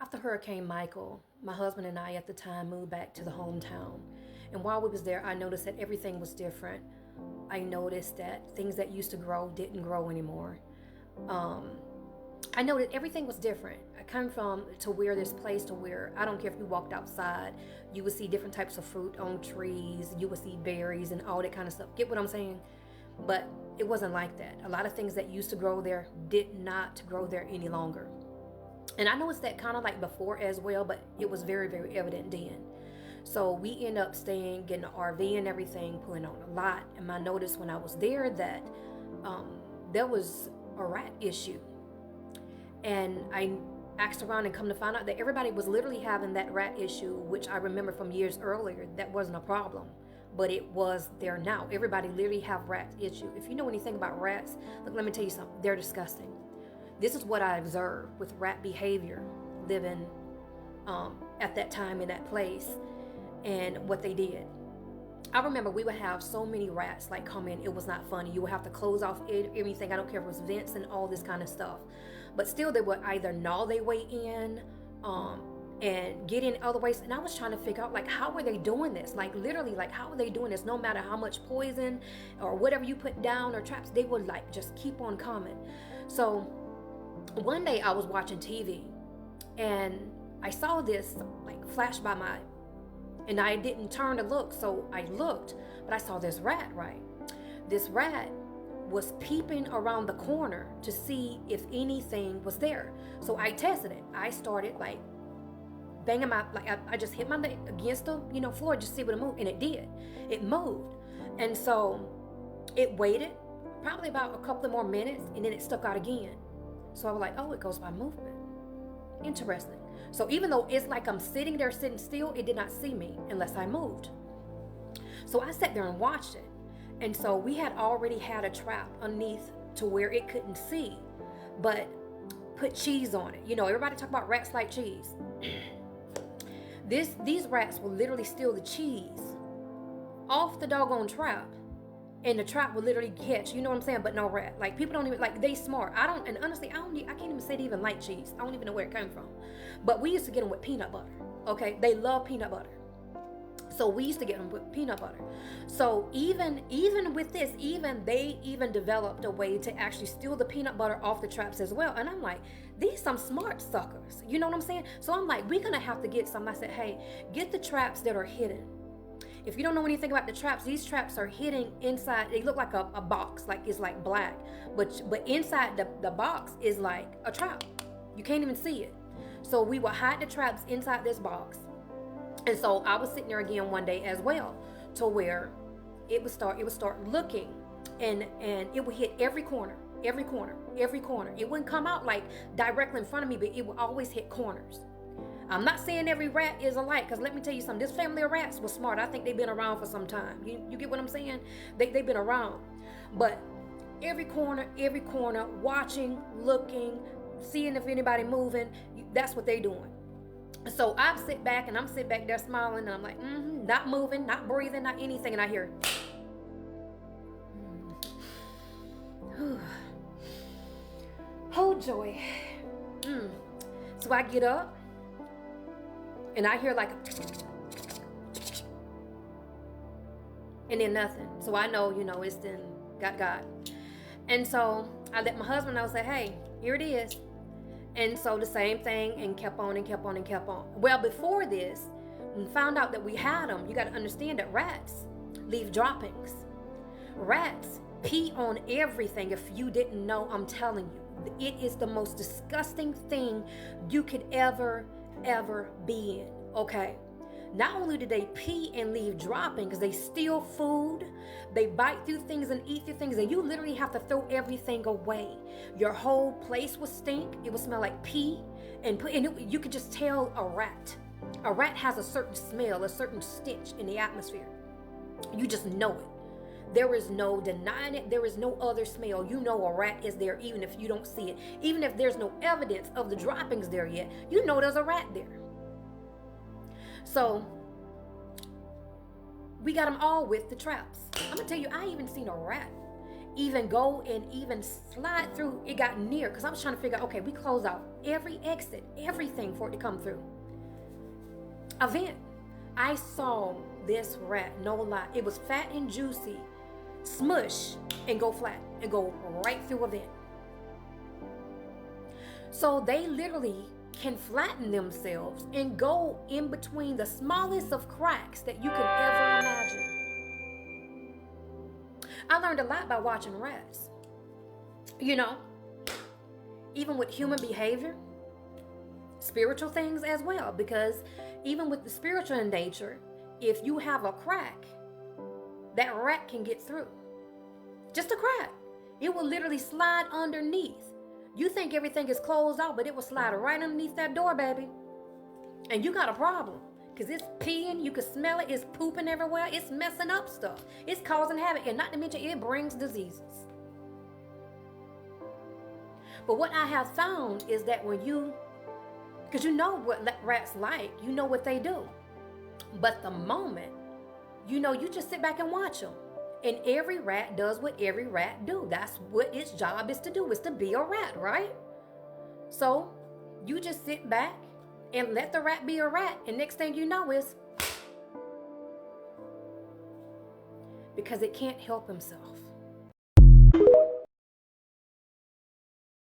After Hurricane Michael, my husband and I at the time moved back to the hometown. And while we was there, I noticed that everything was different. I noticed that things that used to grow didn't grow anymore. Um, I noticed everything was different. I come from to where this place to where I don't care if you walked outside, you would see different types of fruit on trees, you would see berries and all that kind of stuff. Get what I'm saying? But it wasn't like that. A lot of things that used to grow there did not grow there any longer. And I noticed that kind of like before as well, but it was very, very evident then. So we end up staying, getting an RV and everything, pulling on a lot. And I noticed when I was there that there was a rat issue. And I asked around and come to find out that everybody was literally having that rat issue, which I remember from years earlier, that wasn't a problem. But it was there now. Everybody literally have rat issue. If you know anything about rats, look, let me tell you something. They're disgusting. This is what I observed with rat behavior living at that time in that place and what they did. I remember we would have so many rats like come in. It was not funny. You would have to close off everything. I don't care if it was vents and all this kind of stuff. But still, they would either gnaw their way in and get in other ways. And I was trying to figure out, like, how were they doing this? Like, literally, like, how are they doing this? No matter how much poison or whatever you put down or traps, they would, like, just keep on coming. So one day I was watching TV and I saw this like flash by my, and I didn't turn to look, so I looked, but I saw this rat, right? This rat was peeping around the corner to see if anything was there. So I tested it. I started like banging my, like I just hit my leg against the, floor just to see what it moved, and it did. It moved. And so it waited probably about a couple of more minutes, and then it stuck out again. So I was like, oh, it goes by movement. Interesting. So even though it's like I'm sitting there sitting still, it did not see me unless I moved. So I sat there and watched it. And so we had already had a trap underneath to where it couldn't see, but put cheese on it. Everybody talk about rats like cheese. These rats will literally steal the cheese off the doggone trap. And the trap will literally catch, you know what I'm saying? But no rat. Like, people don't even, like, they smart. And honestly, I can't even say they even like cheese. I don't even know where it came from. But we used to get them with peanut butter, okay? They love peanut butter. So we used to get them with peanut butter. So even with this, they developed a way to actually steal the peanut butter off the traps as well. And I'm like, these some smart suckers. You know what I'm saying? So I'm like, we're going to have to get some. I said, hey, get the traps that are hidden. If you don't know anything about the traps, these traps are hidden inside. They look like a box, like it's like black. But inside the box is like a trap. You can't even see it. So we would hide the traps inside this box. And so I was sitting there again one day as well, to where it would start looking, and it would hit every corner. It wouldn't come out like directly in front of me, but it would always hit corners. I'm not saying every rat is alike, because let me tell you something. This family of rats was smart. I think they've been around for some time. You get what I'm saying? They've been around. But every corner, watching, looking, seeing if anybody moving, that's what they doing. So I'm sitting back there smiling, and I'm like, not moving, not breathing, not anything. And I hear, oh joy. So I get up, and I hear like, and then nothing. So I know, it's then got. And so I let my husband know, say, hey, here it is. And so the same thing, and kept on. Well, before this, we found out that we had them. You got to understand that rats leave droppings. Rats pee on everything. If you didn't know, I'm telling you, it is the most disgusting thing you could ever be in. Okay, not only do they pee and leave droppings, they steal food, they bite through things and eat through things, and you literally have to throw everything away. Your whole place would stink. It would smell like pee, you could just tell a rat has a certain smell, a certain stench in the atmosphere. You just know it. There is no denying it. There is no other smell. You know a rat is there even if you don't see it. Even if there's no evidence of the droppings there yet, you know there's a rat there. So we got them all with the traps. I'm gonna tell you, I even seen a rat even go and even slide through. It got near because I was trying to figure out, okay, we close out every exit, everything for it to come through. A vent. I saw this rat, no lie. It was fat and juicy, smush and go flat and go right through a vent. So they literally can flatten themselves and go in between the smallest of cracks that you can ever imagine. I learned a lot by watching rats. You know, even with human behavior, spiritual things as well, because even with the spiritual in nature, if you have a crack, that rat can get through. Just a crack. It will literally slide underneath. You think everything is closed out, but it will slide right underneath that door, baby. And you got a problem. Because it's peeing, you can smell it, it's pooping everywhere, it's messing up stuff. It's causing havoc, and not to mention it brings diseases. But what I have found is that when you, because you know what rats like, you know what they do. But the moment, you know, you just sit back and watch them. And every rat does what every rat do. That's what its job is to do, is to be a rat, right? So you just sit back and let the rat be a rat, and next thing you know is, because it can't help himself.